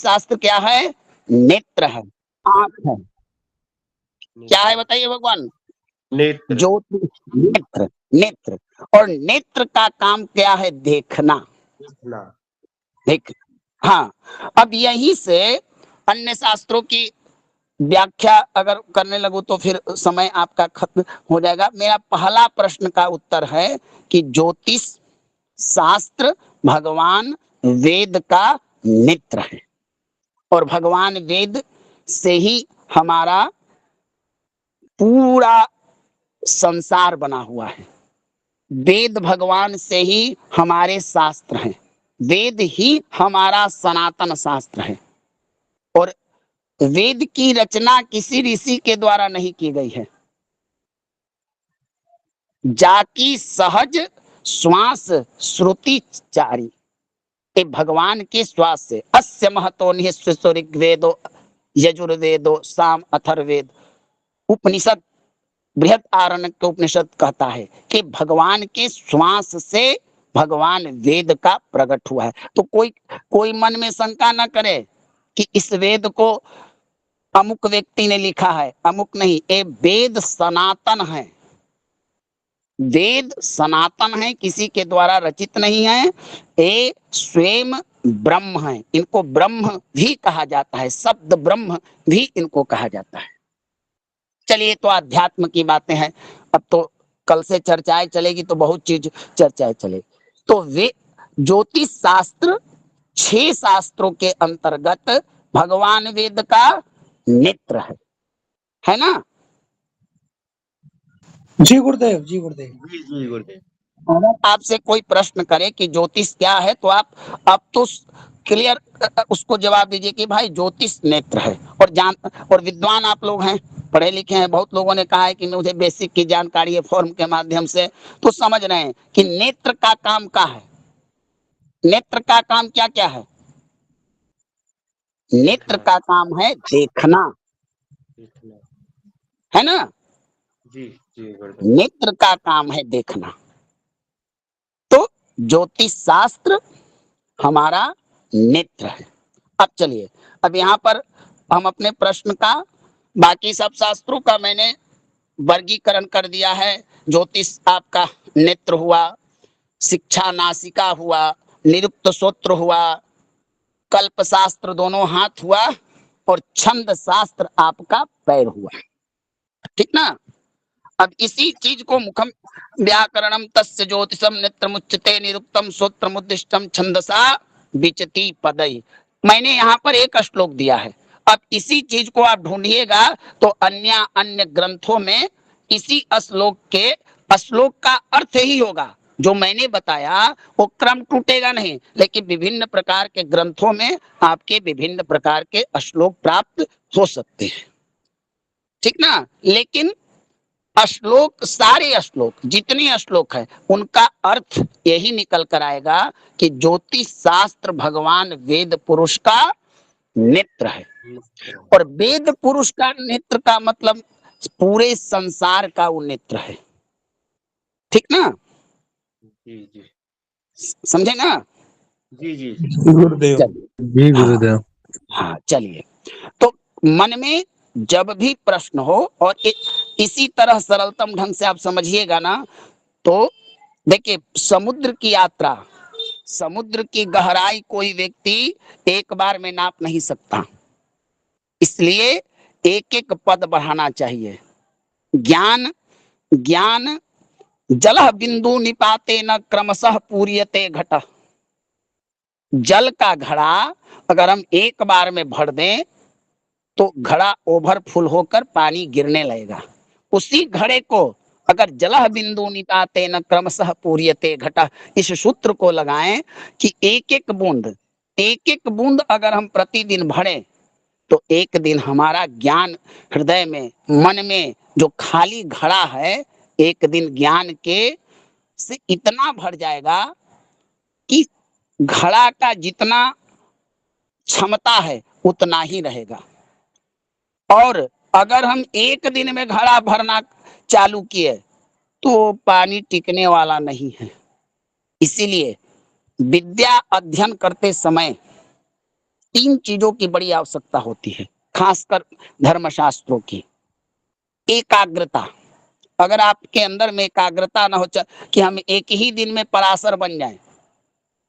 शास्त्र क्या है? नेत्र है, आंख है। क्या है बताइए भगवान? नेत्र। ज्योति, नेत्र, नेत्र। और नेत्र का काम क्या है? देखना, देखना। देख। हाँ, अब यहीं से अन्य शास्त्रों की व्याख्या अगर करने लगो तो फिर समय आपका खत्म हो जाएगा। मेरा पहला प्रश्न का उत्तर है कि ज्योतिष शास्त्र भगवान वेद का नेत्र है, और भगवान वेद से ही हमारा पूरा संसार बना हुआ है। वेद भगवान से ही हमारे शास्त्र हैं, वेद ही हमारा सनातन शास्त्र है। और वेद की रचना किसी ऋषि के द्वारा नहीं की गई है, जाकी सहज श्वास श्रुति चारी, ये भगवान के श्वास से। अस्य महतो निःश्रेषो ऋग्वेदो यजुर्वेदो साम अथर्ववेद। उपनिषद, बृहद आरण्यक उपनिषद कहता है कि भगवान के श्वास से भगवान वेद का प्रकट हुआ है। तो कोई कोई मन में शंका न करे कि इस वेद को अमुक व्यक्ति ने लिखा है, अमुक नहीं, ये वेद सनातन है। वेद सनातन है, किसी के द्वारा रचित नहीं है, ये स्वयं ब्रह्म है। इनको ब्रह्म भी कहा जाता है, शब्द ब्रह्म भी इनको कहा जाता है। चलिए, तो अध्यात्म की बातें हैं। अब तो कल से चर्चाएं चलेगी तो बहुत चीज चर्चाएं चलेगी। तो वे ज्योतिष शास्त्र 6 शास्त्रों के अंतर्गत भगवान वेद का नेत्र है ना? जी गुरुदेव, जी गुरुदेव। जी जी गुरुदेव। अगर आपसे कोई प्रश्न करे कि ज्योतिष क्या है, तो आप तो क्लियर उसको जवाब दीजिए कि भाई ज्योतिष नेत्र है। और विद्वान आप लोग हैं, पढ़े लिखे हैं, बहुत लोगों ने कहा है कि मुझे बेसिक की जानकारी है फॉर्म के माध्यम से, तो समझ रहे हैं कि नेत्र का काम क्या है। नेत्र का काम क्या क्या है? नेत्र का काम है देखना, देखना। है ना? जी जी गुरुदेव। नेत्र का काम है देखना। तो ज्योतिष शास्त्र हमारा नेत्र है। अब चलिए, अब यहाँ पर हम अपने प्रश्न का, बाकी सब शास्त्रों का मैंने वर्गीकरण कर दिया है। ज्योतिष आपका नेत्र हुआ, शिक्षा नासिका हुआ, निरुक्त सूत्र हुआ, कल्प शास्त्र दोनों हाथ हुआ, और छंद शास्त्र आपका पैर हुआ। ठीक ना? अब इसी चीज को मुखम व्याकरणम तस्य ज्योतिषम नेत्रमुच्यते निरुक्तम सूत्रमुद्दिष्टम छंदसा विचति पदई। मैंने यहाँ पर एक श्लोक दिया है। अब इसी चीज को आप ढूंढिएगा तो अन्य अन्य ग्रंथों में इसी श्लोक का अर्थ ही होगा। जो मैंने बताया वो क्रम टूटेगा नहीं, लेकिन विभिन्न प्रकार के ग्रंथों में आपके विभिन्न प्रकार के श्लोक प्राप्त हो सकते हैं। ठीक ना? लेकिन श्लोक, सारे श्लोक, जितने श्लोक है, उनका अर्थ यही निकल कर आएगा कि ज्योतिष शास्त्र भगवान वेद पुरुष का नेत्र है। और वेद पुरुष का नेत्र का मतलब पूरे संसार का वो नेत्र है। ठीक ना? जी जी समझे ना? जी जी गुरुदेव। जी गुरुदेव। हाँ, चलिए। तो मन में जब भी प्रश्न हो, और इसी तरह सरलतम ढंग से आप समझिएगा ना, तो देखिए, समुद्र की यात्रा, समुद्र की गहराई कोई व्यक्ति एक बार में नाप नहीं सकता, इसलिए एक एक पद बढ़ाना चाहिए। ज्ञान ज्ञान जलह बिंदु निपाते न क्रमशः पूर्यते घट। जल का घड़ा अगर हम एक बार में भर दें तो घड़ा ओवरफुल होकर पानी गिरने लगेगा। उसी घड़े को अगर जलह बिंदु निपाते न क्रमशः पूर्यते घटा, इस सूत्र को लगाएं कि एक एक बूंद अगर हम प्रतिदिन भरें तो एक दिन हमारा ज्ञान हृदय में, मन में जो खाली घड़ा है, एक दिन ज्ञान के से इतना भर जाएगा कि घड़ा का जितना क्षमता है उतना ही रहेगा। और अगर हम एक दिन में घड़ा भरना चालू किए तो पानी टिकने वाला नहीं है। इसीलिए विद्या अध्ययन करते समय तीन चीजों की बड़ी आवश्यकता होती है, खासकर धर्मशास्त्रों की। एकाग्रता, अगर आपके अंदर में एकाग्रता ना हो कि हम एक ही दिन में पराशर बन जाएं,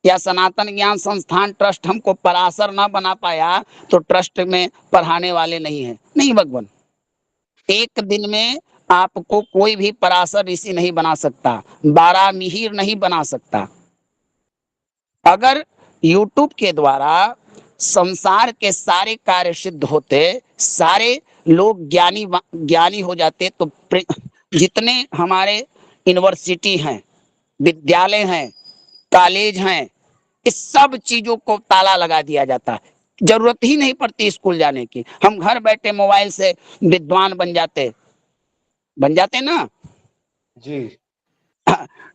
या सनातन ज्ञान संस्थान ट्रस्ट हमको पराशर ना बना पाया तो ट्रस्ट में पढ़ाने वाले नहीं है। नहीं भगवान, एक दिन में आपको कोई भी पराशर ऋषि नहीं बना सकता, 12 मिहिर नहीं बना सकता। अगर YouTube के द्वारा संसार के सारे कार्य सिद्ध होते, सारे लोग ज्ञानी हो जाते, तो जितने हमारे यूनिवर्सिटी हैं, विद्यालय हैं, कॉलेज हैं, इस सब चीजों को ताला लगा दिया जाता है। जरूरत ही नहीं पड़ती स्कूल जाने की, हम घर बैठे मोबाइल से विद्वान बन जाते ना। जी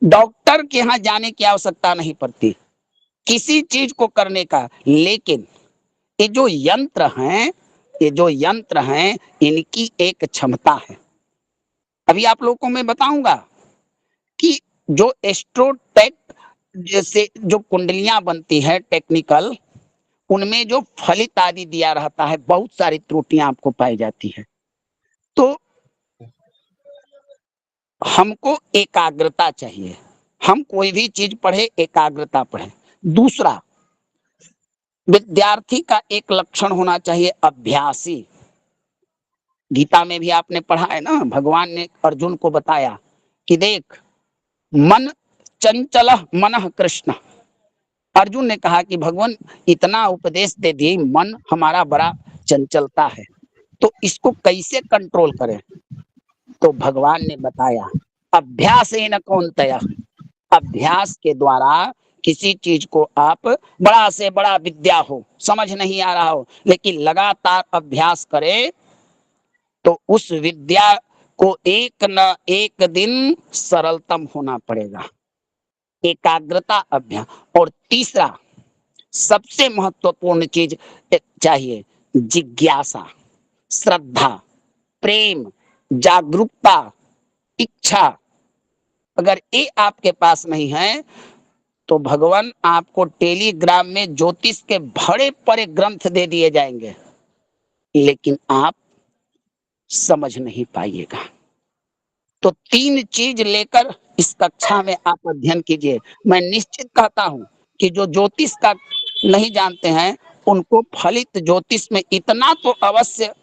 डॉक्टर के यहाँ जाने की आवश्यकता नहीं पड़ती किसी चीज को करने का। लेकिन ये जो यंत्र हैं, इनकी एक क्षमता है। अभी आप लोगों को मैं बताऊंगा कि जो एस्ट्रोटेक जैसे जो कुंडलियां बनती है टेक्निकल, उनमें जो फलित आदि दिया रहता है, बहुत सारी त्रुटियां आपको पाई जाती है। तो हमको एकाग्रता चाहिए, हम कोई भी चीज पढ़े एकाग्रता पढ़े। दूसरा, विद्यार्थी का एक लक्षण होना चाहिए अभ्यासी। गीता में भी आपने पढ़ा है ना, भगवान ने अर्जुन को बताया कि देख, मन चंचल मनः कृष्ण। अर्जुन ने कहा कि भगवान इतना उपदेश दे दिए, मन हमारा बड़ा चंचलता है, तो इसको कैसे कंट्रोल करें। तो भगवान ने बताया अभ्यासेन कौन्तेय, अभ्यास के द्वारा किसी चीज को आप, बड़ा से बड़ा विद्या हो, समझ नहीं आ रहा हो, लेकिन लगातार अभ्यास करें तो उस विद्या को एक न एक दिन सरलतम होना पड़ेगा। एकाग्रता, अभ्यास। और तीसरा सबसे महत्वपूर्ण चीज चाहिए, जिज्ञासा, श्रद्धा, प्रेम, जागरूकता, इच्छा। अगर ये आपके पास नहीं है तो भगवान आपको टेलीग्राम में ज्योतिष के बड़े बड़े ग्रंथ दे दिए जाएंगे, लेकिन आप समझ नहीं पाइएगा। तो तीन चीज लेकर इस कक्षा में आप अध्ययन कीजिए। मैं निश्चित कहता हूं कि जो ज्योतिष का नहीं जानते हैं, उनको फलित ज्योतिष में इतना तो अवश्य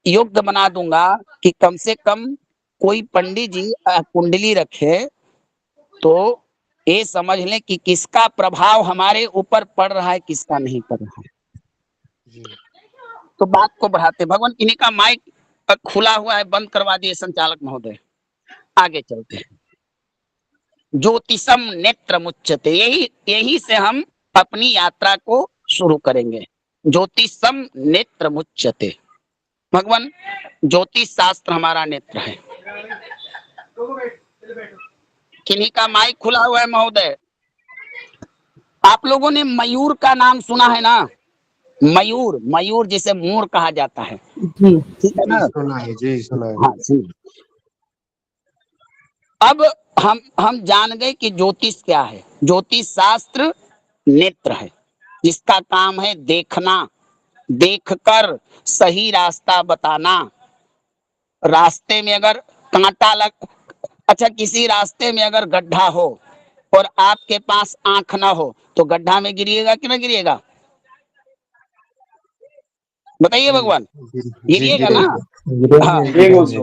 योग्य बना दूंगा कि कम से कम कोई पंडित जी कुंडली रखे तो ये समझ लें कि किसका प्रभाव हमारे ऊपर पड़ रहा है, किसका नहीं पड़ रहा है। जी तो बात को बढ़ाते, भगवान इन्हीं का माइक खुला हुआ है, बंद करवा दिए संचालक महोदय। आगे चलते हैं। ज्योतिषम नेत्र मुच्यते, यही से हम अपनी यात्रा को शुरू करेंगे। ज्योतिषम नेत्र मुच्यते, भगवान ज्योतिष शास्त्र हमारा नेत्र है। किन्हीं का माइक खुला हुआ है महोदय। आप लोगों ने मयूर का नाम सुना है ना, मयूर, मयूर जिसे मोर कहा जाता है, जी ठीक है ना। सुना है, जी सुना है। हाँ सुनिए, अब हम जान गए कि ज्योतिष क्या है। ज्योतिष शास्त्र नेत्र है, जिसका काम है देखना, देखकर सही रास्ता बताना। रास्ते में अगर कांटा लग, अच्छा किसी रास्ते में अगर गड्ढा हो और आपके पास आंख ना हो तो गड्ढा में गिरिएगा कि ना गिरिएगा, बताइए जी भगवान, जी जी गिरिएगा ना। हाँ, गिरेंगे।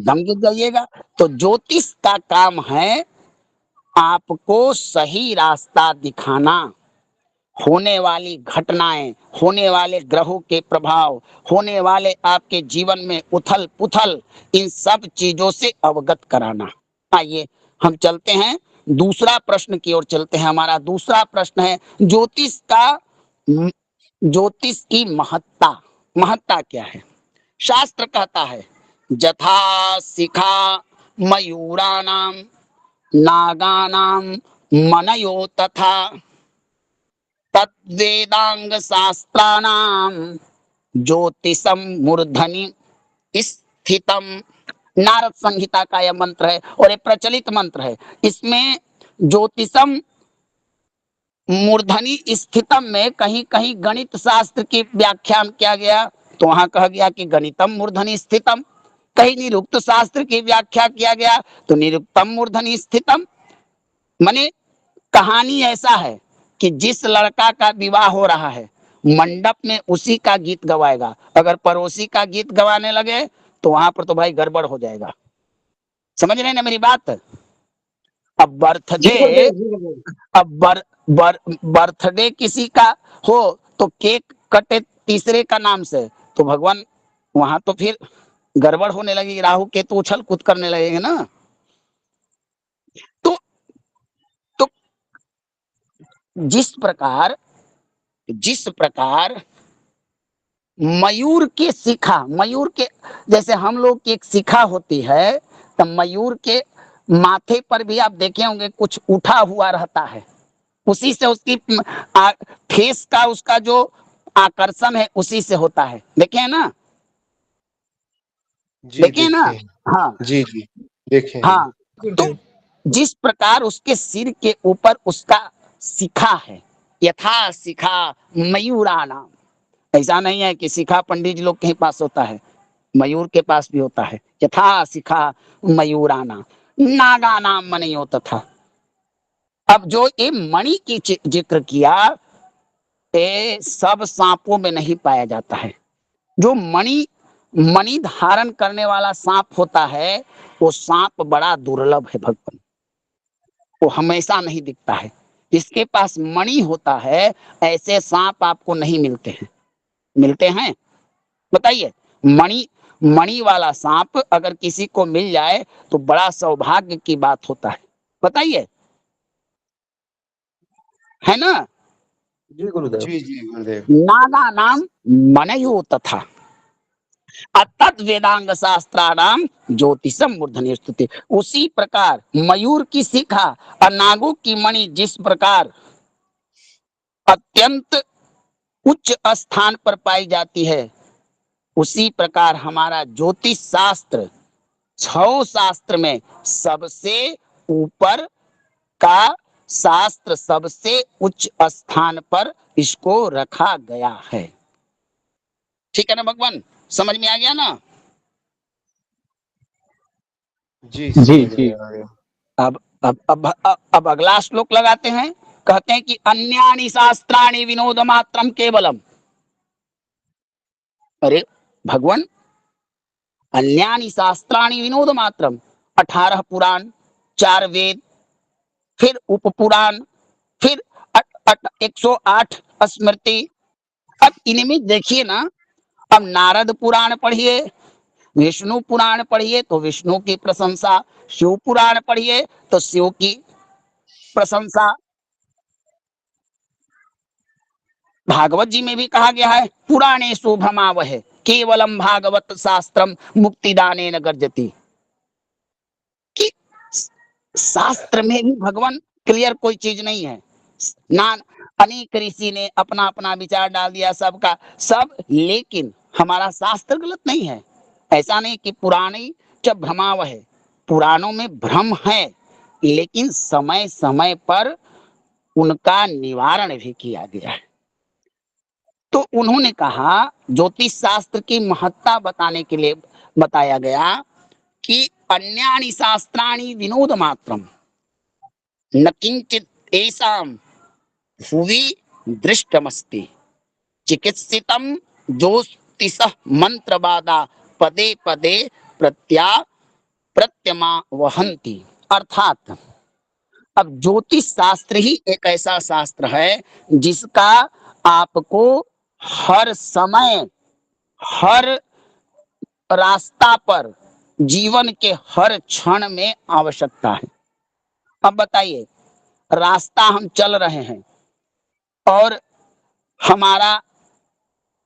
दम गिर जाइएगा। तो ज्योतिष का काम है आपको सही रास्ता दिखाना, होने वाली घटनाएं, होने वाले ग्रहों के प्रभाव, होने वाले आपके जीवन में उथल पुथल, इन सब चीजों से अवगत कराना। आइए हम चलते हैं दूसरा प्रश्न की ओर चलते हैं। हमारा दूसरा प्रश्न है ज्योतिष की महत्ता। महत्ता क्या है। शास्त्र कहता है जथा शिखा मयूराणाम नागानाम मनयो तथा तद्वेदांग शास्त्राणाम ज्योतिषम मूर्धनि स्थितम। नारद संहिता का यह मंत्र है और एक प्रचलित मंत्र है। इसमें ज्योतिषम मूर्धनी स्थितम में कहीं कहीं गणित शास्त्र की व्याख्यान किया गया, तो वहां कहा गया कि गणितम मूर्धनी स्थितम। कहीं निरुक्त शास्त्र की व्याख्या किया गया तो निरुक्तम मूर्धनी स्थितम। माने कहानी ऐसा है कि जिस लड़का का विवाह हो रहा है मंडप में उसी का गीत गवाएगा, अगर पड़ोसी का गीत गवाने लगे तो वहां पर तो भाई गड़बड़ हो जाएगा। समझ रहे हैं ना मेरी बात? अब जी बर्थडे, गुरुदेव, जी गुरुदेव। अब बर्थडे किसी का हो तो केक कटे तीसरे का नाम से, तो भगवान वहां तो फिर गड़बड़ होने लगेगी, राहु केतु उछल कूद करने लगेंगे ना। तो तो जिस प्रकार मयूर के जैसे हम लोग की एक शिखा होती है, तो मयूर के माथे पर भी आप देखे होंगे कुछ उठा हुआ रहता है, उसी से उसकी फेस का उसका जो आकर्षण है उसी से होता है। देखे हैं ना? जी देखे हैं ना? देखे हैं। हाँ जी जी देखे हैं। हाँ। तो गुरुदेव। जिस प्रकार उसके सिर के ऊपर उसका शिखा है, यथा शिखा मयूराना, ऐसा नहीं है कि शिखा पंडित जी लोग के पास होता है, मयूर के पास भी होता है। यथा शिखा मयूराना नागा नाम मनियो तथा। अब जो ये मणि की जिक्र किया, ये सब सांपों में नहीं पाया जाता है। जो मणि मणि धारण करने वाला सांप होता है, वो सांप बड़ा दुर्लभ है भगवान, वो हमेशा नहीं दिखता है। जिसके पास मणि होता है ऐसे सांप आपको नहीं मिलते हैं। मिलते हैं? बताइए। मणि मणि वाला सांप अगर किसी को मिल जाए तो बड़ा सौभाग्य की बात होता है। बताइए, है ना? जी गुरुदेव। जी जी गुरुदेव। नागा नाम मनयो तथा अतत वेदांग शास्त्राणाम ज्योतिषम मूर्धन्य स्तुति। उसी प्रकार मयूर की शिखा और नागों की मणि जिस प्रकार अत्यंत उच्च स्थान पर पाई जाती है, उसी प्रकार हमारा ज्योतिष शास्त्र 6 शास्त्र में सबसे ऊपर का शास्त्र, सबसे उच्च स्थान पर इसको रखा गया है। ठीक है ना भगवान? समझ में आ गया ना? जी जी समझ जी। में आ गया। अब अगला श्लोक लगाते हैं। कहते हैं कि अन्यानि शास्त्राणि विनोद मात्रम केवलम। अरे भगवान, अन्यानि शास्त्राणि विनोद मात्रम, 18 पुराण, 4 वेद, फिर उपपुराण, फिर 108 स्मृति। अब इनमें देखिए ना, अब नारद पुराण पढ़िए, विष्णु पुराण पढ़िए तो विष्णु की प्रशंसा, शिव पुराण पढ़िए तो शिव की प्रशंसा। भागवत जी में भी कहा गया है पुराणेषु भ्रमावह केवलम भागवत शास्त्रम मुक्तिदानेन गर्जति। कि शास्त्र में भी भगवान क्लियर कोई चीज नहीं है ना। अनेक ऋषि ने अपना अपना विचार डाल दिया सबका सब, लेकिन हमारा शास्त्र गलत नहीं है। ऐसा नहीं कि पुराणी च भ्रमावह, पुराणों में भ्रम है, लेकिन समय समय पर उनका निवारण भी किया गया है। तो उन्होंने कहा, ज्योतिष शास्त्र की महत्ता बताने के लिए बताया गया कि अन्यानि शास्त्राणि विनोद मात्रम न किंचित एषाम भुवि दृष्टमस्ति चिकित्सितम ज्योतिष मंत्रवादा पदे पदे प्रत्या प्रत्यमा वहंती। अर्थात अब ज्योतिष शास्त्र ही एक ऐसा शास्त्र है जिसका आपको हर समय, हर रास्ता पर, जीवन के हर क्षण में आवश्यकता है। अब बताइए, रास्ता हम चल रहे हैं और हमारा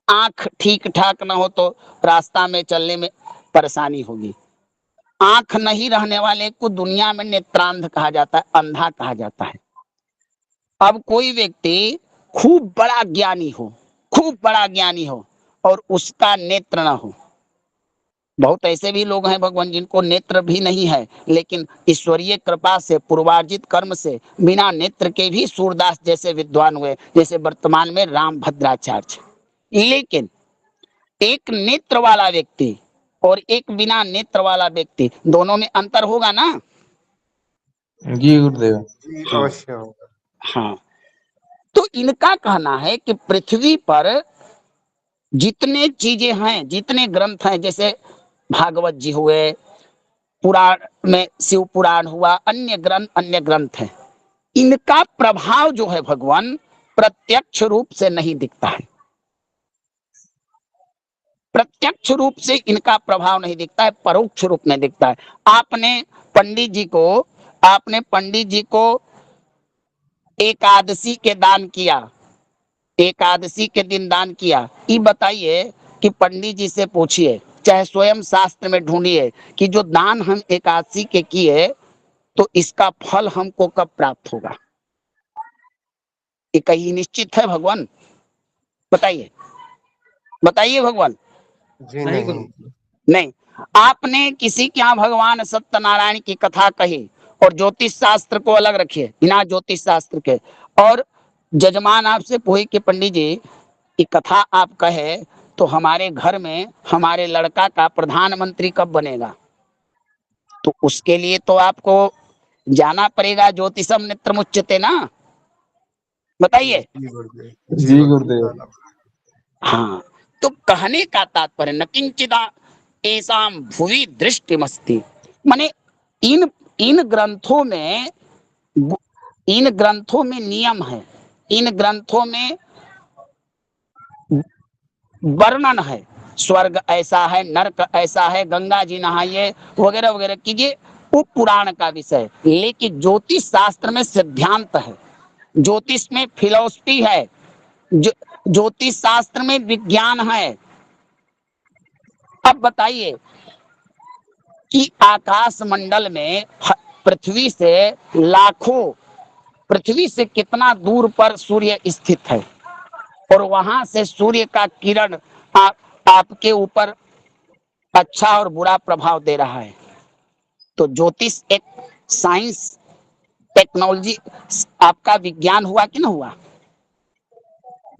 आंख ठीक ठाक ना हो तो रास्ता में चलने में परेशानी होगी। आंख नहीं रहने वाले को दुनिया में नेत्रांध कहा जाता है, अंधा कहा जाता है। अब कोई व्यक्ति खूब बड़ा ज्ञानी हो, खूब बड़ा ज्ञानी हो और उसका नेत्र ना हो, बहुत ऐसे भी लोग हैं भगवान जिनको नेत्र भी नहीं है, लेकिन ईश्वरीय कृपा से पूर्वार्जित कर्म से बिना नेत्र के भी सूरदास जैसे विद्वान हुए, जैसे वर्तमान में राम भद्राचार्य। लेकिन एक नेत्र वाला व्यक्ति और एक बिना नेत्र वाला व्यक्ति, दोनों में अंतर होगा ना? जी गुरुदेव। जी हाँ अवश्य होगा। हाँ। तो इनका कहना है कि पृथ्वी पर जितने चीजें हैं, जितने ग्रंथ हैं, जैसे भागवत जी हुए, पुराण में शिव पुराण हुआ, अन्य ग्रंथ हैं, इनका प्रभाव जो है भगवान प्रत्यक्ष रूप से नहीं दिखता है। प्रत्यक्ष रूप से इनका प्रभाव नहीं दिखता है, परोक्ष रूप में दिखता है। आपने पंडित जी को एकादशी के दान किया, एकादशी के दिन दान किया, ये बताइए कि पंडित जी से पूछिए, चाहे स्वयं शास्त्र में ढूंढिए कि जो दान हम एकादशी के किए तो इसका फल हमको कब प्राप्त होगा? ये कहीं निश्चित है भगवान? बताइए, बताइए भगवान। जी नहीं नहीं। गुरुदेव। नहीं। आपने किसी के यहाँ भगवान सत्यनारायण की कथा कही और ज्योतिष शास्त्र को अलग रखिए, बिना ज्योतिष शास्त्र के, और जजमान आपसे पूछे कि पंडित जी ये कथा आप कहे तो हमारे घर में हमारे लड़का का प्रधानमंत्री कब बनेगा? तो उसके लिए तो आपको जाना पड़ेगा, ज्योतिषम नेत्र मुच्यते ना। बताइए। जी गुरुदेव। जी गुरुदेव। हाँ, तो कहने का तात्पर्य न किंचिदा एसाम भुवि दृष्टिमस्ति, माने इन इन ग्रंथों में इन ग्रंथों में नियम है, इन ग्रंथों में वर्णन है, स्वर्ग ऐसा है, नरक ऐसा है, गंगा जी नहाइए वगैरह वगैरह कीजिए, वो पुराण का विषय। लेकिन ज्योतिष शास्त्र में सिद्धांत है, ज्योतिष में फिलॉसफी है, ज्योतिष शास्त्र में विज्ञान है। अब बताइए कि आकाश मंडल में पृथ्वी से कितना दूर पर सूर्य स्थित है, और वहां से सूर्य का किरण आपके ऊपर अच्छा और बुरा प्रभाव दे रहा है। तो ज्योतिष एक साइंस, टेक्नोलॉजी, आपका विज्ञान हुआ कि ना हुआ?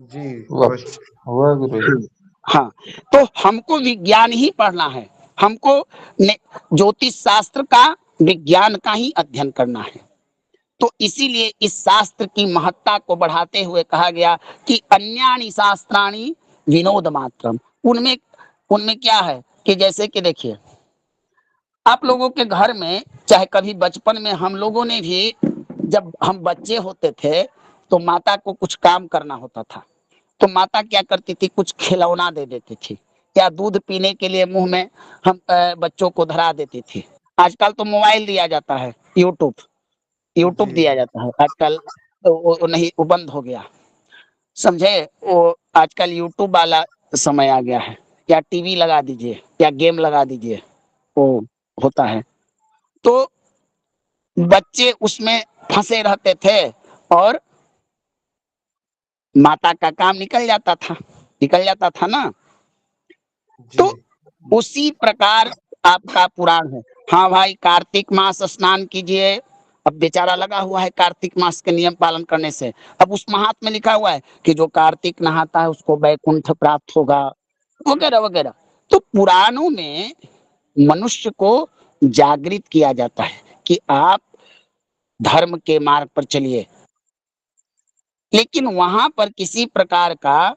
जी वाह, अवश्य। हुआ गुरुदेव। हाँ, तो हमको विज्ञान ही पढ़ना है, हमको ज्योतिष शास्त्र का, विज्ञान का ही अध्ययन करना है। तो इसीलिए इस शास्त्र की महत्ता को बढ़ाते हुए कहा गया कि अन्यानि शास्त्राणि विनोद मात्रम। उनमें उनमें क्या है कि जैसे कि देखिए, आप लोगों के घर में, चाहे कभी बचपन में हम लोगों ने भी, जब हम बच्चे होते थे तो माता को कुछ काम करना होता था, तो माता क्या करती थी, कुछ खिलौना दे देती थी, या दूध पीने के लिए मुंह में हम बच्चों को धरा देती थी। आजकल तो मोबाइल दिया जाता है, यूट्यूब जी दिया जाता है आजकल। तो वो नहीं, वो बंद हो गया, समझे? वो आजकल यूट्यूब वाला समय आ गया है, या टीवी लगा दीजिए या गेम लगा दीजिए, वो होता है। तो बच्चे उसमें फंसे रहते थे और माता का काम निकल जाता था ना। जी तो उसी प्रकार आपका पुराण है। हाँ भाई, कार्तिक मास स्नान कीजिए। अब बेचारा लगा हुआ है कार्तिक मास के नियम पालन करने से, अब उस महात्म्य में लिखा हुआ है कि जो कार्तिक नहाता है उसको वैकुंठ प्राप्त होगा, वगैरह वगैरह। तो पुराणों में मनुष्य को जागृत किया जाता है कि आप धर्म के मार्ग पर चलिए, लेकिन वहां पर किसी प्रकार का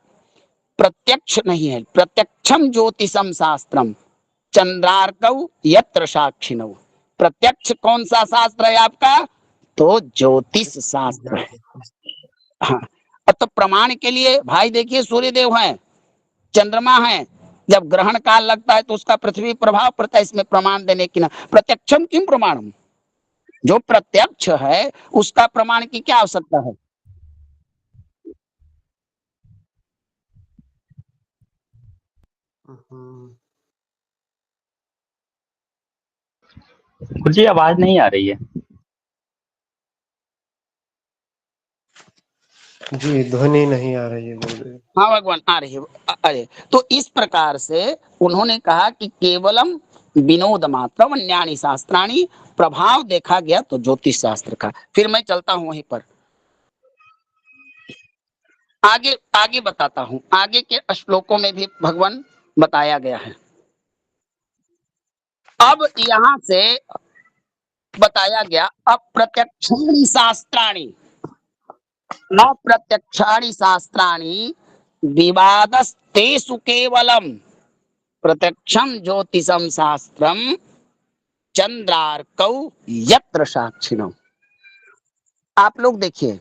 प्रत्यक्ष नहीं है। प्रत्यक्षम ज्योतिषम शास्त्रम चंद्रार्कौ यत्र साक्षिणौ। प्रत्यक्ष कौन सा शास्त्र है आपका? तो ज्योतिष शास्त्र है। हाँ, तो प्रमाण के लिए भाई देखिए, सूर्य देव है, चंद्रमा है, जब ग्रहण काल लगता है तो उसका पृथ्वी प्रभाव पड़ता है, इसमें प्रमाण देने की ना। प्रत्यक्षम किम प्रमाणम, जो प्रत्यक्ष है उसका प्रमाण की क्या आवश्यकता है? हम्म, जी आवाज नहीं आ रही है। जी, ध्वनि नहीं आ रही है गुरुदेव। हाँ भगवान आ रही है। अरे तो इस प्रकार से उन्होंने कहा कि केवलम विनोद मात्र अन्यानि शास्त्राणी, प्रभाव देखा गया तो ज्योतिष शास्त्र का। फिर मैं चलता हूं वहीं पर, आगे आगे बताता हूं। आगे के श्लोकों में भी भगवान बताया गया है। अब यहां से बताया गया अप्रत्यक्षाणि शास्त्राणि, न प्रत्यक्षाणि शास्त्राणि विवादस्तेषु केवलम प्रत्यक्षम ज्योतिषम शास्त्रम चंद्रार्कौ यत्र साक्षिणो। आप लोग देखिए,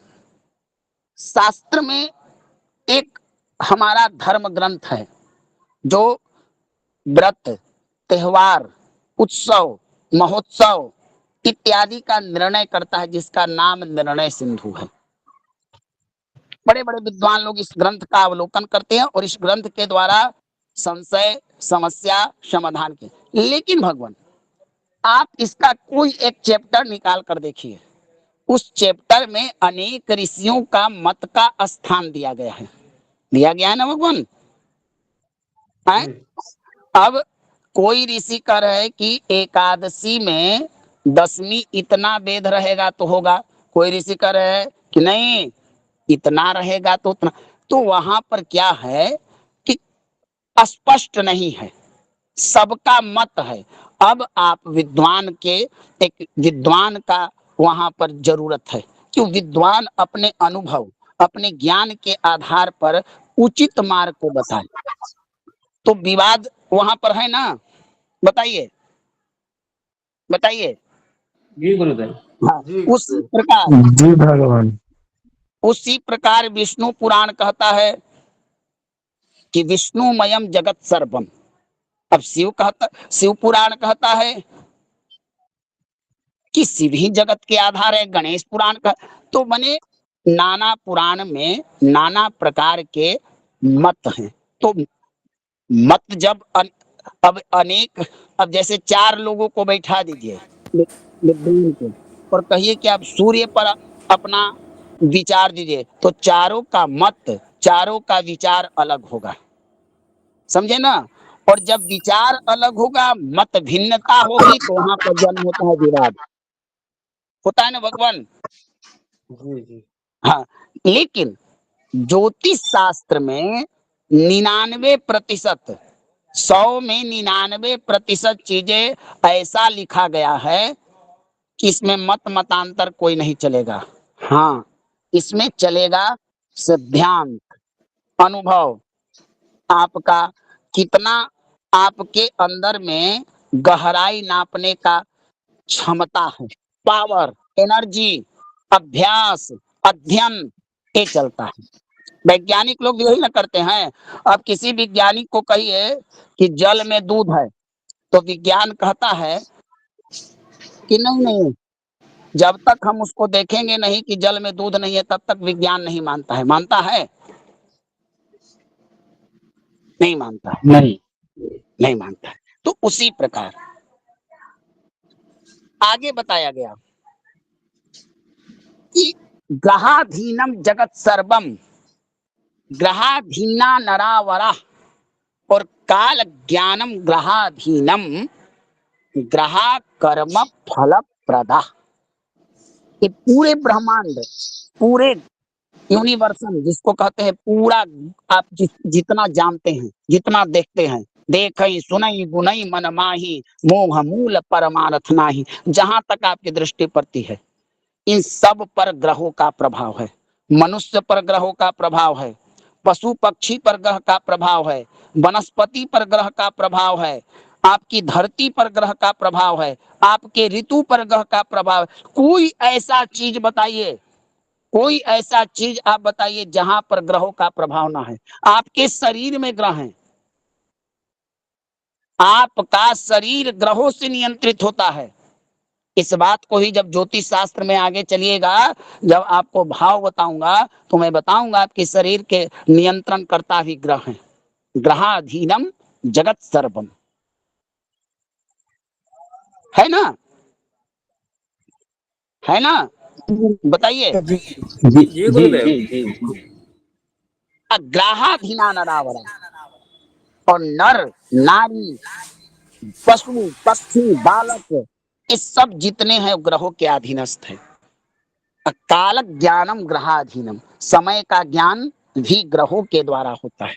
शास्त्र में एक हमारा धर्म ग्रंथ है जो व्रत, त्योहार, उत्सव, महोत्सव इत्यादि का निर्णय करता है, जिसका नाम निर्णय सिंधु है। बड़े बड़े विद्वान लोग इस ग्रंथ का अवलोकन करते हैं और इस ग्रंथ के द्वारा संशय, समस्या, समाधान के। लेकिन भगवान, आप इसका कोई एक चैप्टर निकाल कर देखिए, उस चैप्टर में अनेक ऋषियों का मत का स्थान दिया गया है। दिया गया है ना भगवान? हैं? जी, अब कोई ऋषि कह रहे हैं कि एकादशी में दसवीं इतना वेद रहेगा तो होगा, कोई ऋषि कह रहे हैं कि नहीं इतना रहेगा तो उतना। तो वहां पर क्या है कि स्पष्ट नहीं है, सबका मत है। अब आप विद्वान के, एक विद्वान का वहां पर जरूरत है कि विद्वान अपने अनुभव, अपने ज्ञान के आधार पर उचित मार्ग को बताए। तो विवाद वहां पर है ना? बताइए बताइए। जी गुरुदेव। हाँ, जी उसी गुरुदेव। प्रकार, जी भगवान। उसी प्रकार विष्णु पुराण कहता है कि विष्णुमयम जगत सर्वम। अब शिव पुराण कहता है कि शिव ही जगत के आधार है। गणेश पुराण का तो बने नाना पुराण में नाना प्रकार के मत हैं। तो मत जब अब अनेक, अब जैसे चार लोगों को बैठा दीजिए विद्वान को और कहिए कि आप सूर्य पर अपना विचार दीजिए, तो चारों का मत, चारों का विचार अलग होगा। समझे ना? और जब विचार अलग होगा, मत भिन्नता होगी, तो वहां पर जन्म होता है विवाद, होता है ना भगवान? जी, जी। हाँ, लेकिन ज्योतिष शास्त्र में 99%, 100 में 99% चीजें ऐसा लिखा गया है कि इसमें मत मतांतर कोई नहीं चलेगा। हाँ, इसमें चलेगा सिद्धांत, अनुभव, आपका कितना, आपके अंदर में गहराई नापने का क्षमता है, पावर, एनर्जी, अभ्यास, अध्ययन, ये चलता है। वैज्ञानिक लोग यही ना करते हैं। अब किसी वैज्ञानिक को कहिए कि जल में दूध है, तो विज्ञान कहता है कि नहीं नहीं, जब तक हम उसको देखेंगे नहीं कि जल में दूध नहीं है, तब तक विज्ञान नहीं मानता है। मानता है? नहीं मानता है, नहीं। नहीं मानता है। तो उसी प्रकार आगे बताया गया कि ग्रहाधीनम जगत सर्वम, ग्रहाधीना नरावरा, और काल ज्ञानम ग्रहाधीनम, ग्रहा कर्म फल प्रदा। ये पूरे ब्रह्मांड, पूरे यूनिवर्सल जिसको कहते हैं, पूरा आप जितना जानते हैं, जितना देखते हैं, देखई सुनई गुनई मन माही, मोह मूल परमारथ नाही, जहां तक आपकी दृष्टि पड़ती है, इन सब पर ग्रहों का प्रभाव है। मनुष्य पर ग्रहों का प्रभाव है, पशु पक्षी पर ग्रह का प्रभाव है, वनस्पति पर ग्रह का प्रभाव है, आपकी धरती पर ग्रह का प्रभाव है, आपके ऋतु पर ग्रह का प्रभाव है। कोई ऐसा चीज बताइए, कोई ऐसा चीज आप बताइए जहां पर ग्रहों का प्रभाव ना है। आपके शरीर में ग्रह हैं, आपका शरीर ग्रहों से नियंत्रित होता है। इस बात को ही जब ज्योतिष शास्त्र में आगे चलिएगा, जब आपको भाव बताऊंगा, तो मैं बताऊंगा आपके शरीर के नियंत्रण करता भी ग्रह है। ग्रहाधीनम जगत सर्वम, है ना? है ना? बताइए। जी जी जी गुरुदेव जी अग्राहाधीना नरावरा, और नर नारी पशु पक्षी बालक, ये सब जितने हैं ग्रहों के अधीनस्थ है। काल ज्ञानम ग्रहाधीनम, समय का ज्ञान भी ग्रहों के द्वारा होता है।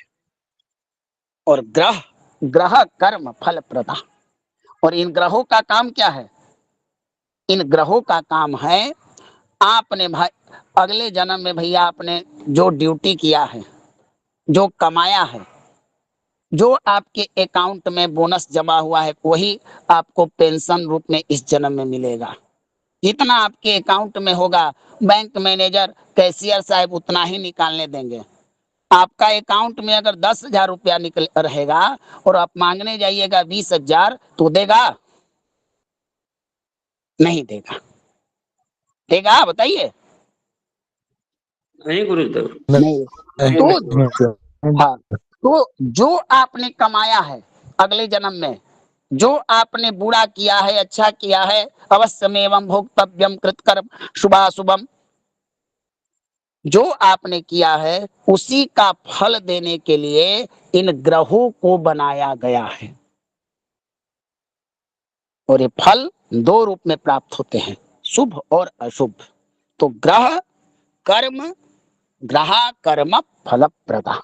और ग्रह ग्रह कर्म फल प्रदा, और इन ग्रहों का काम क्या है? इन ग्रहों का काम है, आपने भाई अगले जन्म में भैया आपने जो ड्यूटी किया है, जो कमाया है, जो आपके अकाउंट में बोनस जमा हुआ है, वही आपको पेंशन रूप में इस जन्म में मिलेगा। जितना आपके अकाउंट में होगा, बैंक मैनेजर कैशियर साहब उतना ही निकालने देंगे। आपका अकाउंट में अगर 10,000 रुपया निकल रहेगा और आप मांगने जाइएगा 20,000, तो देगा? नहीं देगा। देगा? बताइए। नहीं गुरुदेव नहीं। तो हाँ, तो जो आपने कमाया है अगले जन्म में, जो आपने बुरा किया है अच्छा किया है, अवश्यमेवं भोक्तव्यम कृतकर्म शुभाशुभम, जो आपने किया है उसी का फल देने के लिए इन ग्रहों को बनाया गया है। और ये फल दो रूप में प्राप्त होते हैं, शुभ और अशुभ। तो ग्रह कर्म, ग्रहा कर्म फल प्रदा।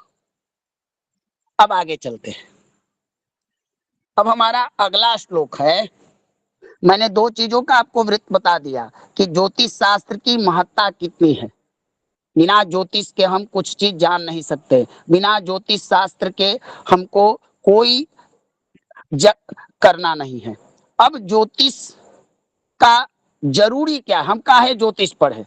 अब आगे चलते हैं। अब हमारा अगला श्लोक है, मैंने दो चीजों का आपको वृत्त बता दिया कि ज्योतिष शास्त्र की महत्ता कितनी है। बिना ज्योतिष के हम कुछ चीज जान नहीं सकते, बिना ज्योतिष शास्त्र के हमको कोई करना नहीं है। अब ज्योतिष का जरूरी क्या, हम काहे ज्योतिष पढ़े,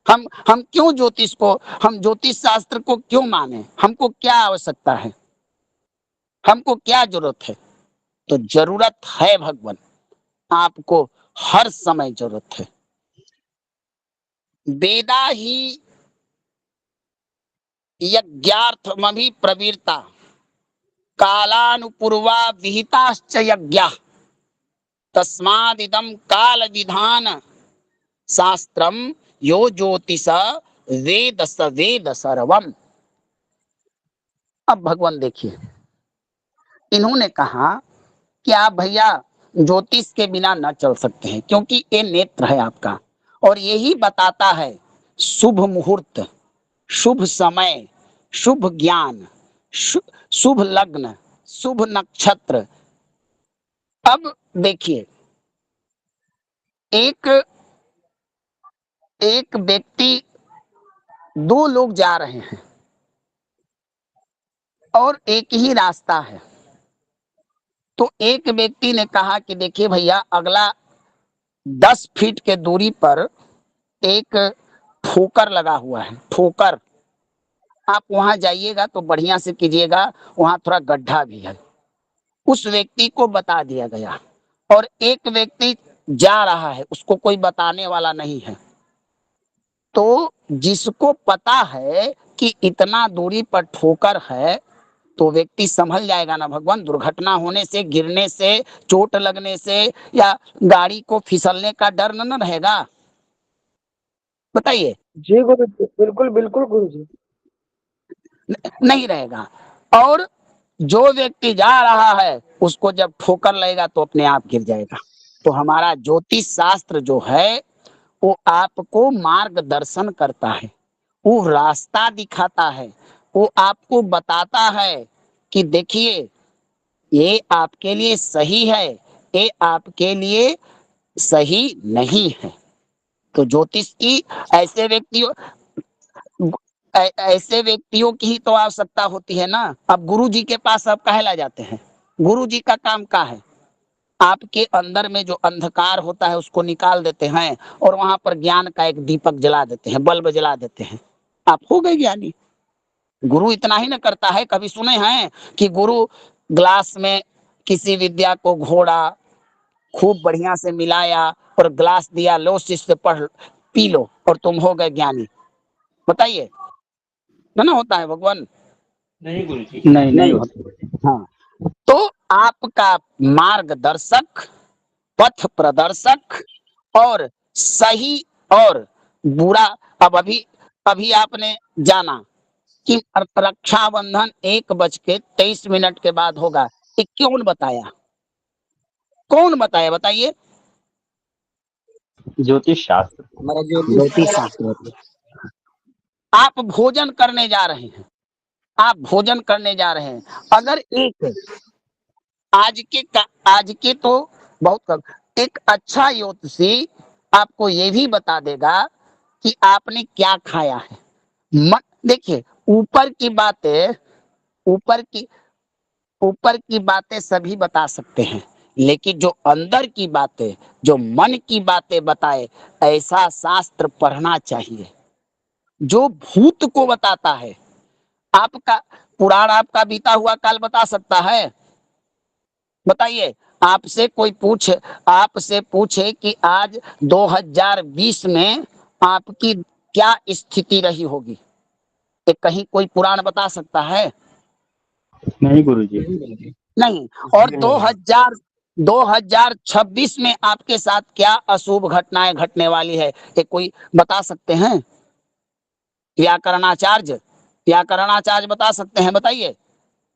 हम क्यों ज्योतिष को, हम ज्योतिष शास्त्र को क्यों माने, हमको क्या आवश्यकता है, हमको क्या जरूरत है? तो जरूरत है भगवान, आपको हर समय जरूरत है। वेदा ही यज्ञार्थमभि प्रवृत्ता, कालानुपूर्वा विहिताश्च यज्ञाः, तस्मादिदं काल विधान शास्त्रम यो ज्योतिष वेद स वेद सर्वम। अब भगवान देखिए, इन्होंने कहा कि आप भैया ज्योतिष के बिना न चल सकते हैं, क्योंकि ये नेत्र है आपका, और यही बताता है शुभ मुहूर्त, शुभ समय, शुभ ज्ञान, शुभ लग्न, शुभ नक्षत्र। अब देखिए, एक एक व्यक्ति, दो लोग जा रहे हैं और एक ही रास्ता है। तो एक व्यक्ति ने कहा कि देखिए भैया, अगला 10 फीट के दूरी पर एक ठोकर लगा हुआ है, ठोकर, आप वहां जाइएगा तो बढ़िया से कीजिएगा, वहां थोड़ा गड्ढा भी है। उस व्यक्ति को बता दिया गया, और एक व्यक्ति जा रहा है, उसको कोई बताने वाला नहीं है। तो जिसको पता है कि इतना दूरी पर ठोकर है, तो व्यक्ति संभल जाएगा ना भगवान, दुर्घटना होने से, गिरने से, चोट लगने से, या गाड़ी को फिसलने का डर न रहेगा? बताइए। जी गुरु जी, बिल्कुल बिल्कुल गुरु जी। नहीं रहेगा। और जो व्यक्ति जा रहा है उसको जब ठोकर लगेगा तो अपने आप गिर जाएगा। तो हमारा ज्योतिष शास्त्र जो है वो आपको मार्गदर्शन करता है, वो रास्ता दिखाता है, वो आपको बताता है कि देखिए ये आपके लिए सही है, ये आपके लिए सही नहीं है। तो ज्योतिष की ऐसे व्यक्तियों ऐसे व्यक्तियों की ही तो आवश्यकता होती है ना। अब गुरु जी के पास आप काहे ला जाते हैं? गुरु जी का काम क्या है? आपके अंदर में जो अंधकार होता है उसको निकाल देते हैं, और वहां पर ज्ञान का एक दीपक जला देते हैं, बल्ब जला देते हैं, आप हो गए ज्ञानी। गुरु इतना ही ना करता है, कभी सुने हैं कि गुरु ग्लास में किसी विद्या को घोड़ा, खूब बढ़िया से मिलाया और ग्लास दिया, लो शिष्य पढ़, पी लो और तुम हो गए ज्ञानी? बताइए, ना होता है भगवान? नहीं गुरु जी नहीं नहीं होता। हाँ, तो आपका मार्गदर्शक, पथ प्रदर्शक और सही और बुरा। अब अभी अभी आपने जाना कि रक्षाबंधन 1:23 के बाद होगा, ये कौन बताया? कौन बताया बताइए? ज्योतिष शास्त्र। हमारा ज्योतिष ज्योतिष शास्त्र। आप भोजन करने जा रहे हैं, आप भोजन करने जा रहे हैं, अगर एक आज के तो बहुत कम, एक अच्छा ज्योतिषी आपको ये भी बता देगा कि आपने क्या खाया है। देखिए, ऊपर की बातें, ऊपर की ऊपर की बातें सभी बता सकते हैं, लेकिन जो अंदर की बातें, जो मन की बातें बताए, ऐसा शास्त्र पढ़ना चाहिए जो भूत को बताता है। आपका पुराण, आपका बीता हुआ काल बता सकता है? बताइए। आपसे कोई पूछे, आपसे पूछे कि आज 2020 में आपकी क्या स्थिति रही होगी, ये कहीं कोई पुराण बता सकता है? नहीं गुरुजी। नहीं। और 2026 में आपके साथ क्या अशुभ घटनाएं घटने वाली है, ये कोई बता सकते हैं? व्याकरणाचार्य बता सकते हैं? बताइए।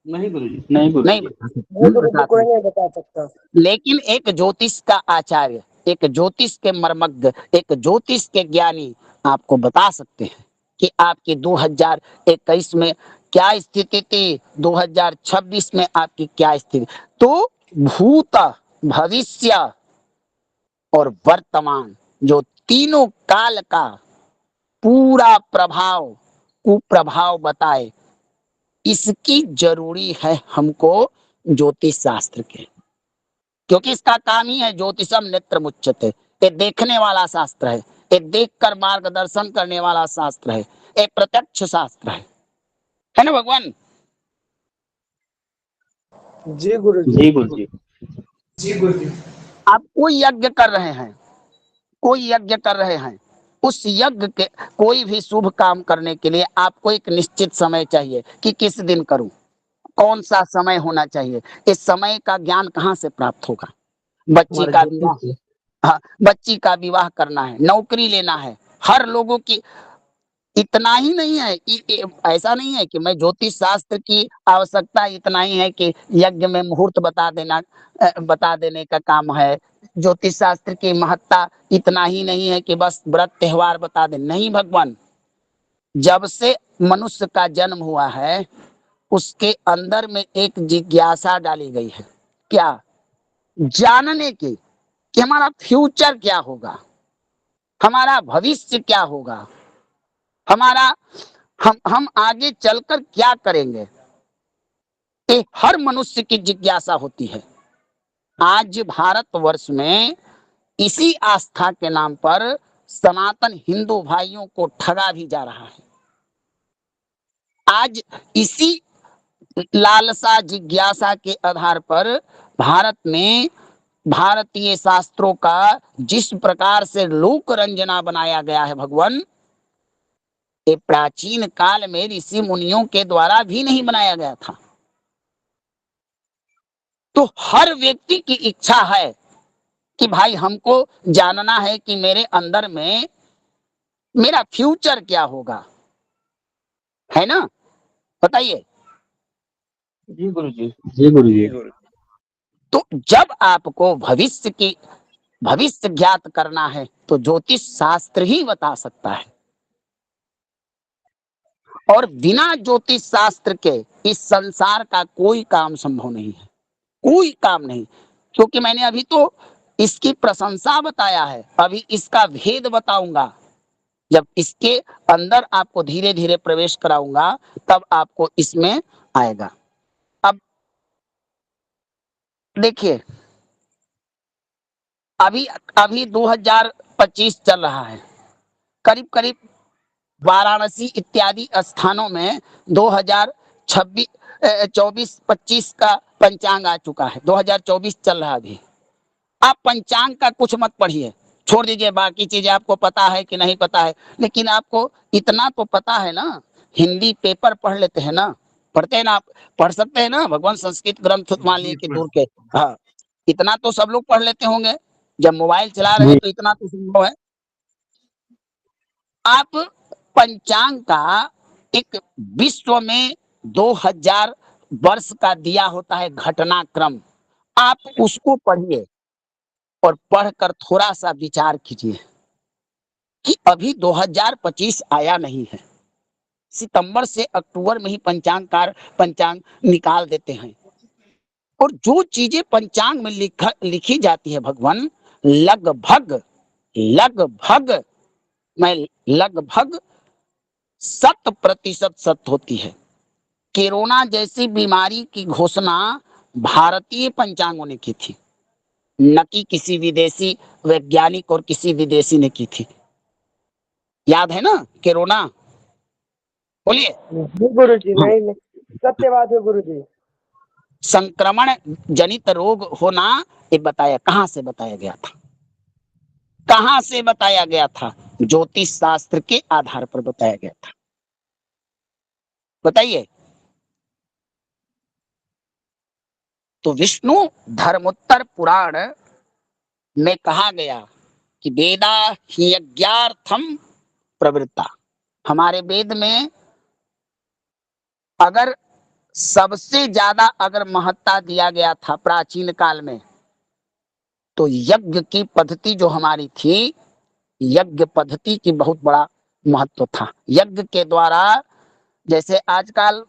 नहीं गुरुजी। नहीं नहीं गुरुजी। बता सकते, नहीं नहीं गुरु जी, बता कोई सकते। नहीं बता सकता। लेकिन एक ज्योतिष का आचार्य, एक ज्योतिष के मर्मज्ञ, एक ज्योतिष के ज्ञानी आपको बता सकते हैं कि आपकी 2021 में क्या स्थिति थी, 2026 में आपकी क्या स्थिति। तो भूत, भविष्य और वर्तमान, जो तीनों काल का पूरा प्रभाव, कुप्रभाव बताए, इसकी जरूरी है हमको ज्योतिष शास्त्र के, क्योंकि इसका काम ही है ज्योतिषम नेत्र मुच्यते। ये देखने वाला शास्त्र है, ये देखकर मार्गदर्शन करने वाला शास्त्र है, ये प्रत्यक्ष शास्त्र है ना भगवान? जी गुरु जी। जी गुरुजी। जी गुरु जी। आप कोई यज्ञ कर रहे हैं, कोई यज्ञ कर रहे हैं, उस यज्ञ के, कोई भी शुभ काम करने के लिए आपको एक निश्चित समय चाहिए कि किस दिन करूं, कौन सा समय होना चाहिए। इस समय का ज्ञान कहाँ से प्राप्त होगा? बच्ची हमारे का विवाह, ज्योतिष हाँ, बच्ची का विवाह करना है, नौकरी लेना है, हर लोगों की। इतना ही नहीं है, ऐसा नहीं है कि मैं ज्योतिष शास्त्र की आवश्यकता इतना ही है कि यज्ञ में मुहूर्त बता देने का काम है। ज्योतिष शास्त्र की महत्ता इतना ही नहीं है कि बस व्रत त्योहार बता दे। नहीं भगवान, जब से मनुष्य का जन्म हुआ है, उसके अंदर में एक जिज्ञासा डाली गई है। क्या? जानने की कि हमारा फ्यूचर क्या होगा, हमारा भविष्य क्या होगा, हमारा हम आगे चलकर क्या करेंगे, ये हर मनुष्य की जिज्ञासा होती है। आज भारतवर्ष में इसी आस्था के नाम पर सनातन हिंदू भाइयों को ठगा भी जा रहा है। आज इसी लालसा, जिज्ञासा के आधार पर भारत में भारतीय शास्त्रों का जिस प्रकार से लोक रंजना बनाया गया है भगवान, ये प्राचीन काल में ऋषि मुनियों के द्वारा भी नहीं बनाया गया था। तो हर व्यक्ति की इच्छा है कि भाई हमको जानना है कि मेरे अंदर में मेरा फ्यूचर क्या होगा, है ना? बताइए। जी गुरुजी। जी गुरुजी। तो जब आपको भविष्य ज्ञात करना है तो ज्योतिष शास्त्र ही बता सकता है। और बिना ज्योतिष शास्त्र के इस संसार का कोई काम संभव नहीं है, कोई काम नहीं। क्योंकि मैंने अभी तो इसकी प्रशंसा बताया है, अभी इसका भेद बताऊंगा। जब इसके अंदर आपको धीरे धीरे प्रवेश कराऊंगा, तब आपको इसमें आएगा। अब देखिए, अभी अभी 2025 चल रहा है, करीब करीब वाराणसी इत्यादि स्थानों में 2026 24-25 का पंचांग आ चुका है। 2024 चल रहा है अभी। आप पंचांग का कुछ मत पढ़िए, छोड़ दीजिए, बाकी चीजें आपको पता है कि नहीं पता है, लेकिन आपको इतना तो पता है ना, हिंदी पेपर पढ़ लेते हैं ना, पढ़ते हैं ना आप? पढ़ सकते हैं ना भगवान? संस्कृत ग्रंथ मान लिए कि दूर के, हाँ, इतना तो सब लोग पढ़ लेते होंगे। जब मोबाइल चला रहे हैं जी तो इतना तो संभव है। आप पंचांग का एक विश्व में 2000 वर्ष का दिया होता है घटनाक्रम, आप उसको पढ़िए और पढ़कर थोड़ा सा विचार कीजिए कि अभी 2025 आया नहीं है। सितंबर से अक्टूबर में ही पंचांग निकाल देते हैं, और जो चीजें पंचांग में लिखी जाती है भगवान, लगभग लगभग मैं लगभग 100% सत्य होती है। कोरोना जैसी बीमारी की घोषणा भारतीय पंचांगों ने की थी, न कि किसी विदेशी वैज्ञानिक और किसी विदेशी ने की थी। याद है ना कोरोना? बोलिए। जी गुरु जी, नहीं नहीं, सत्य बात है गुरु जी। संक्रमण जनित रोग होना ये बताया, कहां से बताया गया था? कहां से बताया गया था? ज्योतिष शास्त्र के आधार पर बताया गया था। बताइए। तो विष्णु धर्मोत्तर पुराण में कहा गया कि वेदा ही यज्ञार्थम प्रवृत्ता। हमारे वेद में अगर सबसे ज्यादा अगर महत्ता दिया गया था प्राचीन काल में, तो यज्ञ की पद्धति जो हमारी थी, यज्ञ पद्धति की बहुत बड़ा महत्व था। यज्ञ के द्वारा, जैसे आजकल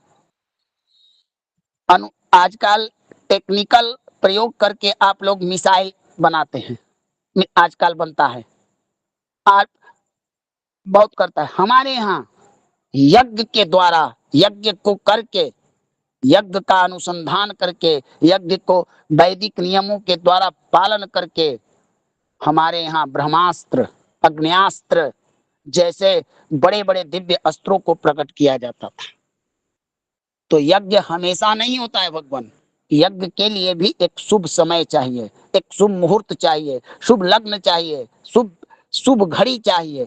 टेक्निकल प्रयोग करके आप लोग मिसाइल बनाते हैं, आजकल बनता है, आज बहुत करता है। हमारे यहाँ यज्ञ के द्वारा, यज्ञ को करके, यज्ञ का अनुसंधान करके, यज्ञ को वैदिक नियमों के द्वारा पालन करके हमारे यहाँ ब्रह्मास्त्र, अग्न्यास्त्र जैसे बड़े बड़े दिव्य अस्त्रों को प्रकट किया जाता था। तो यज्ञ हमेशा नहीं होता है भगवान, यज्ञ के लिए भी एक शुभ समय चाहिए, एक शुभ मुहूर्त चाहिए, शुभ लग्न चाहिए, शुभ शुभ घड़ी चाहिए।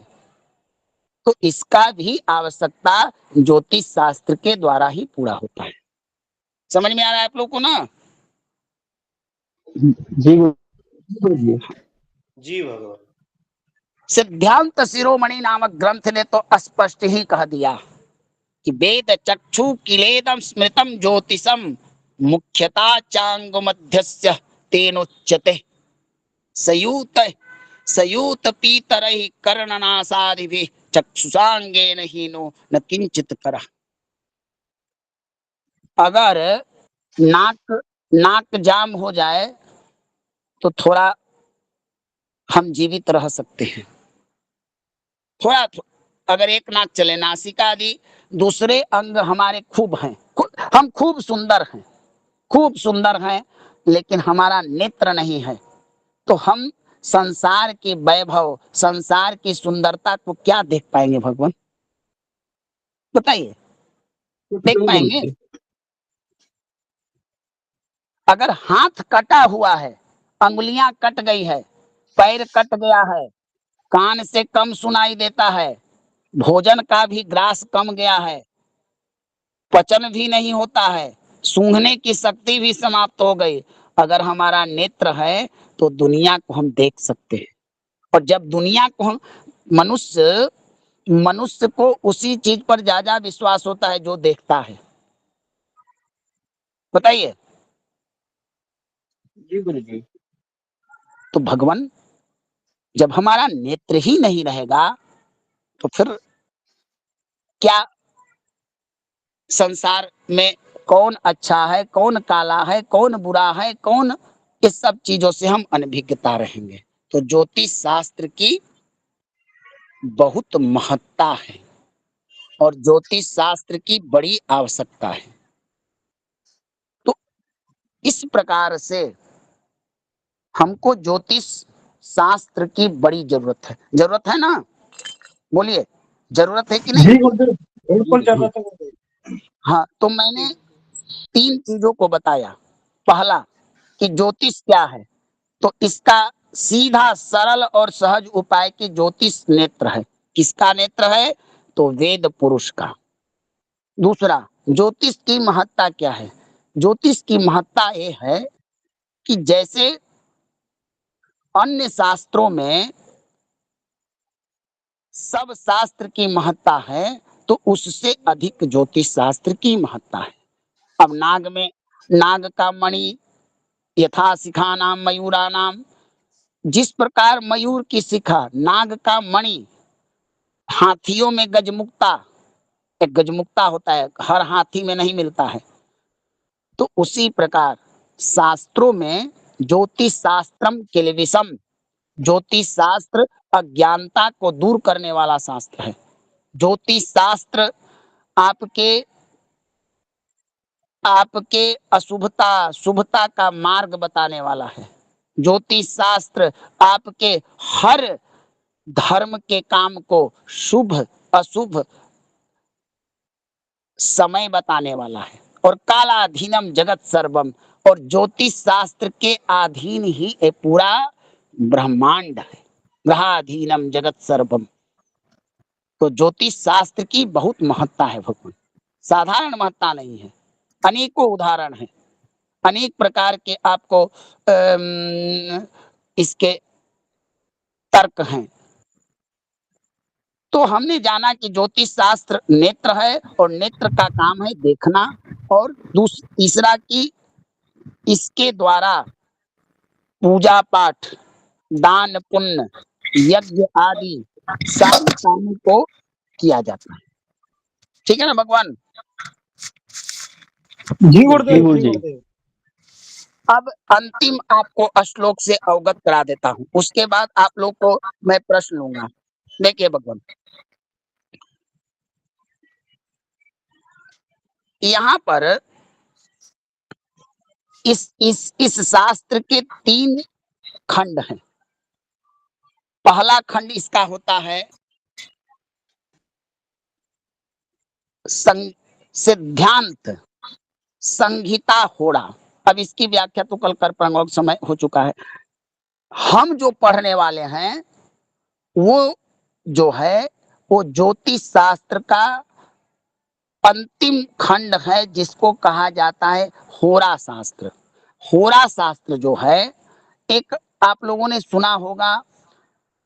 तो इसका भी आवश्यकता ज्योतिष शास्त्र के द्वारा ही पूरा होता है। समझ में आ रहा है आप लोग को ना? जी गुरु जी। जी भगवान। सिद्धांत शिरोमणि नामक ग्रंथ ने तो स्पष्ट ही कह दिया कि वेद चक्षु किलेदम स्मृतम ज्योतिषम मुख्यता चांग मध्यस्य तेनोच्यते सयूत सयूत पीतरहि कर्णनासादिभिः चक्षुषांगेन हीनो न किंचित करः। अगर नाक नाक जाम हो जाए तो थोड़ा हम जीवित रह सकते हैं, अगर एक नाक चले, नासिका आदि दूसरे अंग हमारे खूब हैं, हम खूब सुंदर हैं, लेकिन हमारा नेत्र नहीं है, तो हम संसार के वैभव, संसार की सुंदरता को क्या देख पाएंगे भगवान? बताइए, देख गुरु पाएंगे? जी। अगर हाथ कटा हुआ है, अंगुलियां कट गई है, पैर कट गया है, कान से कम सुनाई देता है, भोजन का भी ग्रास कम गया है, पचन भी नहीं होता है, सूंघने की शक्ति भी समाप्त हो गई, अगर हमारा नेत्र है तो दुनिया को हम देख सकते हैं। और जब दुनिया को हम, मनुष्य मनुष्य को उसी चीज पर ज्यादा विश्वास होता है जो देखता है। बताइए। जी गुरु जी। तो भगवान, जब हमारा नेत्र ही नहीं रहेगा तो फिर क्या संसार में कौन अच्छा है, कौन काला है, कौन बुरा है, कौन, इस सब चीजों से हम अनभिज्ञता रहेंगे। तो ज्योतिष शास्त्र की बहुत महत्ता है और ज्योतिष शास्त्र की बड़ी आवश्यकता है। तो इस प्रकार से हमको ज्योतिष शास्त्र की बड़ी जरूरत है ना? बोलिए, जरूरत है कि नहीं? जी गुरु जी, बिल्कुल जरूरत है गुरु जी। हाँ, तो मैंने 3 चीजों को बताया। पहला कि ज्योतिष क्या है, तो इसका सीधा सरल और सहज उपाय कि ज्योतिष नेत्र है। किसका नेत्र है? तो वेद पुरुष का। दूसरा, ज्योतिष की महत्ता क्या है? ज्योतिष की महत्ता ये है कि जैसे अन्य शास्त्रों में सब शास्त्र की महत्ता है तो उससे अधिक ज्योतिष शास्त्र की महत्ता है। अब नाग का मणि यथा शिखा नाम मयूरा नाम, जिस प्रकार मयूर की शिखा, नाग का मणि, हाथियों में गजमुक्ता, एक गजमुक्ता होता है, हर हाथी में नहीं मिलता है, तो उसी प्रकार शास्त्रों में ज्योतिष शास्त्रम किलविषम, ज्योतिष शास्त्र अज्ञानता को दूर करने वाला शास्त्र है। ज्योतिष शास्त्र आपके आपके अशुभता शुभता का मार्ग बताने वाला है। ज्योतिष शास्त्र आपके हर धर्म के काम को शुभ अशुभ समय बताने वाला है। और कालाधीनम जगत सर्वम, और ज्योतिष शास्त्र के अधीन ही ये पूरा ब्रह्मांड है। ग्रहाधीनम जगत सर्वम, तो ज्योतिष शास्त्र की बहुत महत्ता है भगवान, साधारण महत्ता नहीं है। अनेकों उदाहरण है, अनेक प्रकार के आपको इसके तर्क हैं। तो हमने जाना कि ज्योतिष शास्त्र नेत्र है और नेत्र का काम है देखना, और तीसरा कि इसके द्वारा पूजा पाठ, दान पुण्य, यज्ञ आदि सारे कामों को किया जाता है। ठीक है ना भगवान? जी जी गुरुदेव, गुरु जी जी। गुरुदेव। अब अंतिम आपको श्लोक से अवगत करा देता हूं, उसके बाद आप लोग को मैं प्रश्न लूंगा। देखिए भगवान, यहाँ पर इस शास्त्र के 3 खंड हैं। पहला खंड इसका होता है सिद्धांत संहिता होड़ा। अब इसकी व्याख्या तो कल कर पाऊंगा, समय हो चुका है। हम जो पढ़ने वाले हैं वो जो है वो ज्योतिष शास्त्र का अंतिम खंड है, जिसको कहा जाता है होरा शास्त्र। होरा शास्त्र जो है, एक आप लोगों ने सुना होगा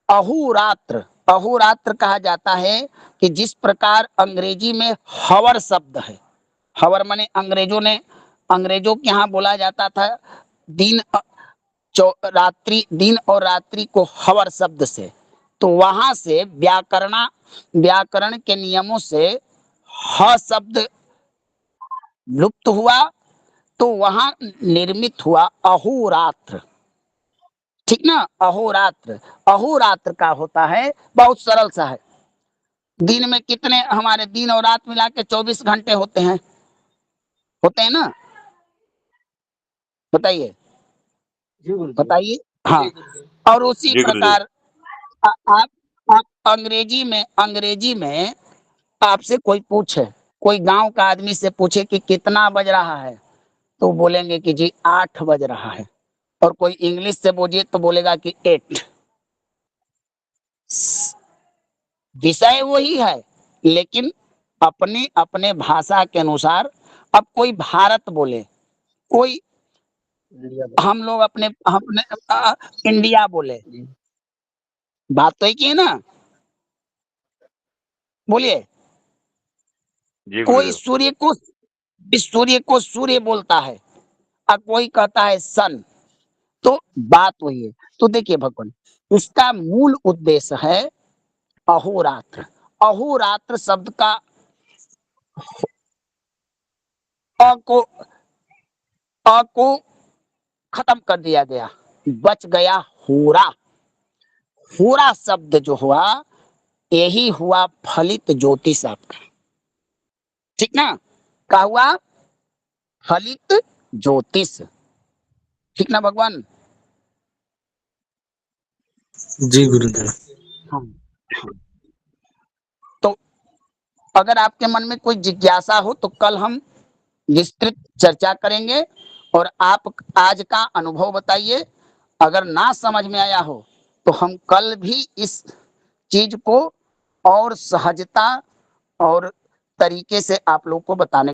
अहोरात्र। अहोरात्र कहा जाता है कि जिस प्रकार अंग्रेजी में हवर शब्द है, हवर माने अंग्रेजों के यहाँ बोला जाता था दिन और रात्रि को हवर शब्द से, तो वहां से व्याकरण के नियमों से ह शब्द लुप्त हुआ, तो वहां निर्मित हुआ अहोरात्र। ठीक ना? अहोरात्र, अहोरात्र का होता है बहुत सरल सा है। दिन में कितने हमारे दिन और रात मिला के 24 घंटे होते हैं ना? बताइए जी गुरु जी। बताइए। हाँ, और उसी जी गुरुदेव। प्रकार आप अंग्रेजी में आपसे कोई पूछे, कोई गांव का आदमी से पूछे कि कितना बज रहा है, तो बोलेंगे कि जी 8 बज रहा है। और कोई इंग्लिश से बोलिए तो बोलेगा कि 8। विषय वही है, लेकिन अपने अपने भाषा के अनुसार। अब कोई भारत बोले, कोई हम लोग अपने अपने इंडिया बोले, बात तो एक ही है ना? बोलिए। जी कोई गुरुदेव। सूर्य को सूर्य बोलता है और कोई कहता है सन, तो बात वही है। तो देखिए भगवान, इसका मूल उद्देश्य है अहोरात्र। अहोरात्र शब्द का अ को खत्म कर दिया गया, बच गया होरा। होरा शब्द जो हुआ, यही हुआ फलित ज्योतिष आपका। ठीक ना? क्या हुआ? फलित ज्योतिष। ठीक ना भगवान? जी गुरुदेव। हाँ, हाँ। तो अगर आपके मन में कोई जिज्ञासा हो तो कल हम विस्तृत चर्चा करेंगे, और आप आज का अनुभव बताइए। अगर ना समझ में आया हो तो हम कल भी इस चीज को और सहजता और तरीके से आप लोग को बताने